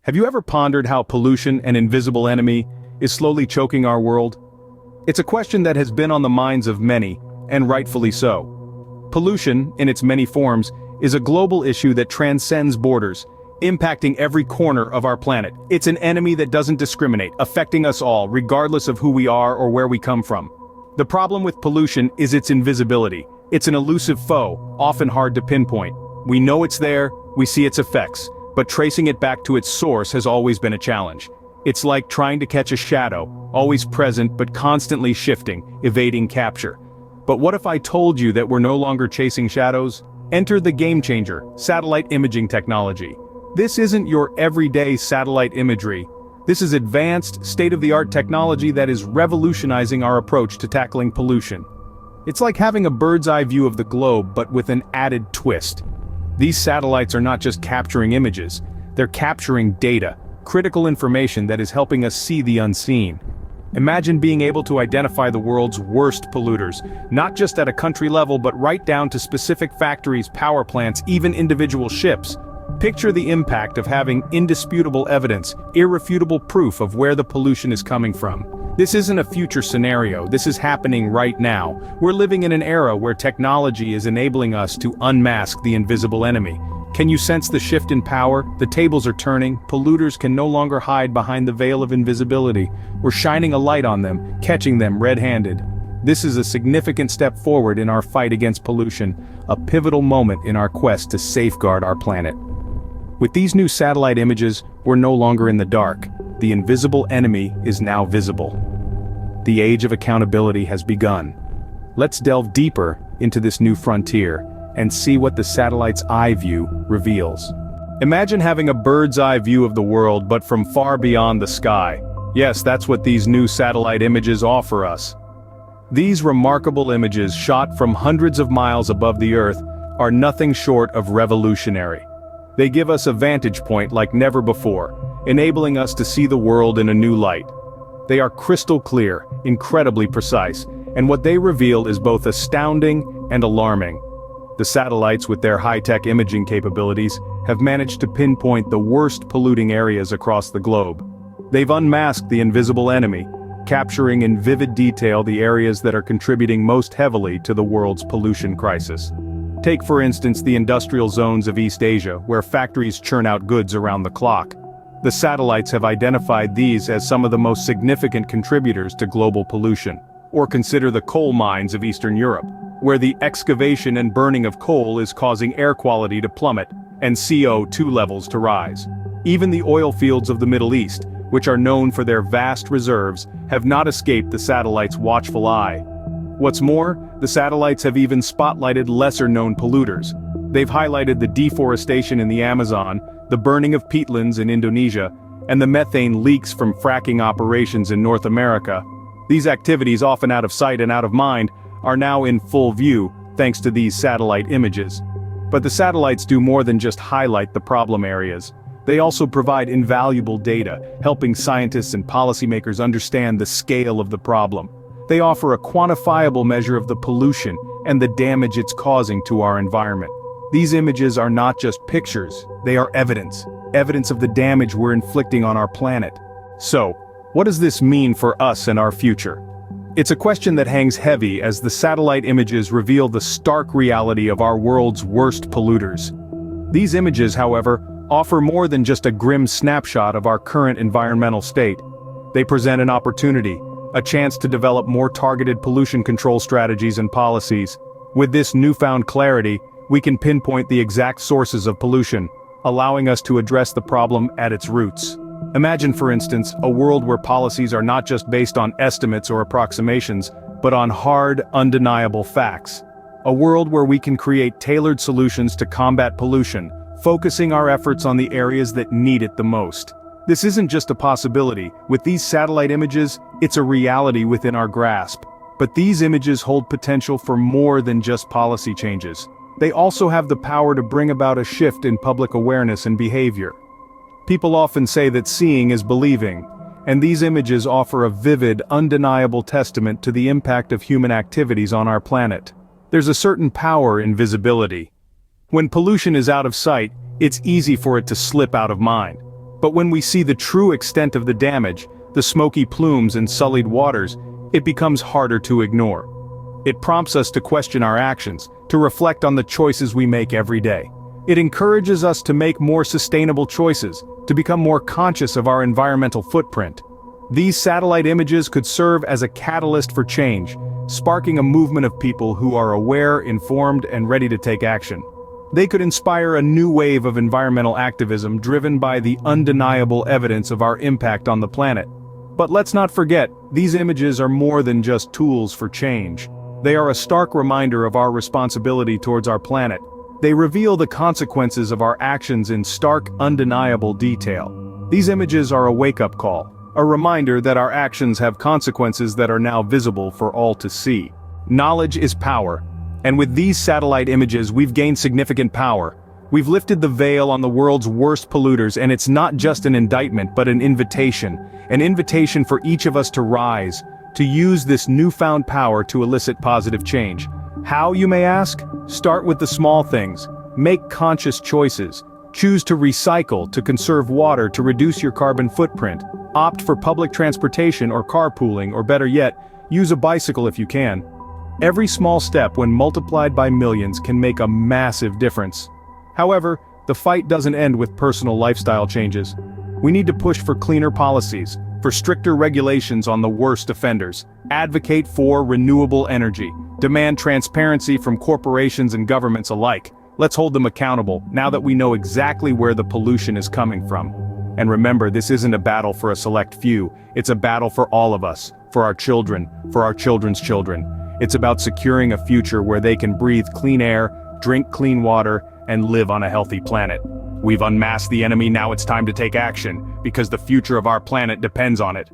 Have you ever pondered how pollution, an invisible enemy, is slowly choking our world? It's a question that has been on the minds of many, and rightfully so. Pollution, in its many forms, is a global issue that transcends borders, impacting every corner of our planet. It's an enemy that doesn't discriminate, affecting us all, regardless of who we are or where we come from. The problem with pollution is its invisibility. It's an elusive foe, often hard to pinpoint. We know it's there, we see its effects, but tracing it back to its source has always been a challenge. It's like trying to catch a shadow, always present but constantly shifting, evading capture. But what if I told you that we're no longer chasing shadows? Enter the game changer, satellite imaging technology. This isn't your everyday satellite imagery. This is advanced, state-of-the-art technology that is revolutionizing our approach to tackling pollution. It's like having a bird's-eye view of the globe, but with an added twist. These satellites are not just capturing images, they're capturing data, critical information that is helping us see the unseen. Imagine being able to identify the world's worst polluters, not just at a country level but right down to specific factories, power plants, even individual ships. Picture the impact of having indisputable evidence, irrefutable proof of where the pollution is coming from. This isn't a future scenario, this is happening right now. We're living in an era where technology is enabling us to unmask the invisible enemy. Can you sense the shift in power? The tables are turning, polluters can no longer hide behind the veil of invisibility. We're shining a light on them, catching them red-handed. This is a significant step forward in our fight against pollution, a pivotal moment in our quest to safeguard our planet. With these new satellite images, we're no longer in the dark. The invisible enemy is now visible. The age of accountability has begun. Let's delve deeper into this new frontier and see what the satellite's eye view reveals. Imagine having a bird's eye view of the world but from far beyond the sky. Yes, that's what these new satellite images offer us. These remarkable images shot from hundreds of miles above the Earth are nothing short of revolutionary. They give us a vantage point like never before, enabling us to see the world in a new light. They are crystal clear, incredibly precise, and what they reveal is both astounding and alarming. The satellites, with their high-tech imaging capabilities, have managed to pinpoint the worst polluting areas across the globe. They've unmasked the invisible enemy, capturing in vivid detail the areas that are contributing most heavily to the world's pollution crisis. Take for instance the industrial zones of East Asia, where factories churn out goods around the clock. The satellites have identified these as some of the most significant contributors to global pollution. Or consider the coal mines of Eastern Europe, where the excavation and burning of coal is causing air quality to plummet and CO2 levels to rise. Even the oil fields of the Middle East, which are known for their vast reserves, have not escaped the satellite's watchful eye. What's more, the satellites have even spotlighted lesser-known polluters. They've highlighted the deforestation in the Amazon, the burning of peatlands in Indonesia, and the methane leaks from fracking operations in North America. These activities, often out of sight and out of mind, are now in full view, thanks to these satellite images. But the satellites do more than just highlight the problem areas. They also provide invaluable data, helping scientists and policymakers understand the scale of the problem. They offer a quantifiable measure of the pollution and the damage it's causing to our environment. These images are not just pictures, they are evidence of the damage we're inflicting on our planet. So, what does this mean for us and our future? It's a question that hangs heavy as the satellite images reveal the stark reality of our world's worst polluters. These images, however, offer more than just a grim snapshot of our current environmental state. They present an opportunity, a chance to develop more targeted pollution control strategies and policies. With this newfound clarity, we can pinpoint the exact sources of pollution, allowing us to address the problem at its roots. Imagine, for instance, a world where policies are not just based on estimates or approximations, but on hard, undeniable facts. A world where we can create tailored solutions to combat pollution, focusing our efforts on the areas that need it the most. This isn't just a possibility. With these satellite images, it's a reality within our grasp. But these images hold potential for more than just policy changes. They also have the power to bring about a shift in public awareness and behavior. People often say that seeing is believing, and these images offer a vivid, undeniable testament to the impact of human activities on our planet. There's a certain power in visibility. When pollution is out of sight, it's easy for it to slip out of mind. But when we see the true extent of the damage, the smoky plumes and sullied waters, it becomes harder to ignore. It prompts us to question our actions, to reflect on the choices we make every day. It encourages us to make more sustainable choices, to become more conscious of our environmental footprint. These satellite images could serve as a catalyst for change, sparking a movement of people who are aware, informed, and ready to take action. They could inspire a new wave of environmental activism driven by the undeniable evidence of our impact on the planet. But let's not forget, these images are more than just tools for change. They are a stark reminder of our responsibility towards our planet. They reveal the consequences of our actions in stark, undeniable detail. These images are a wake-up call, a reminder that our actions have consequences that are now visible for all to see. Knowledge is power, and with these satellite images we've gained significant power. We've lifted the veil on the world's worst polluters, and it's not just an indictment but an invitation for each of us to rise, to use this newfound power to elicit positive change. How, you may ask? Start with the small things. Make conscious choices. Choose to recycle, to conserve water, to reduce your carbon footprint. Opt for public transportation or carpooling, or better yet, use a bicycle if you can. Every small step, when multiplied by millions, can make a massive difference. However, the fight doesn't end with personal lifestyle changes. We need to push for cleaner policies, for stricter regulations on the worst offenders, advocate for renewable energy, demand transparency from corporations and governments alike. Let's hold them accountable, now that we know exactly where the pollution is coming from. And remember, this isn't a battle for a select few, it's a battle for all of us, for our children, for our children's children. It's about securing a future where they can breathe clean air, drink clean water, and live on a healthy planet. We've unmasked the enemy, now it's time to take action, because the future of our planet depends on it.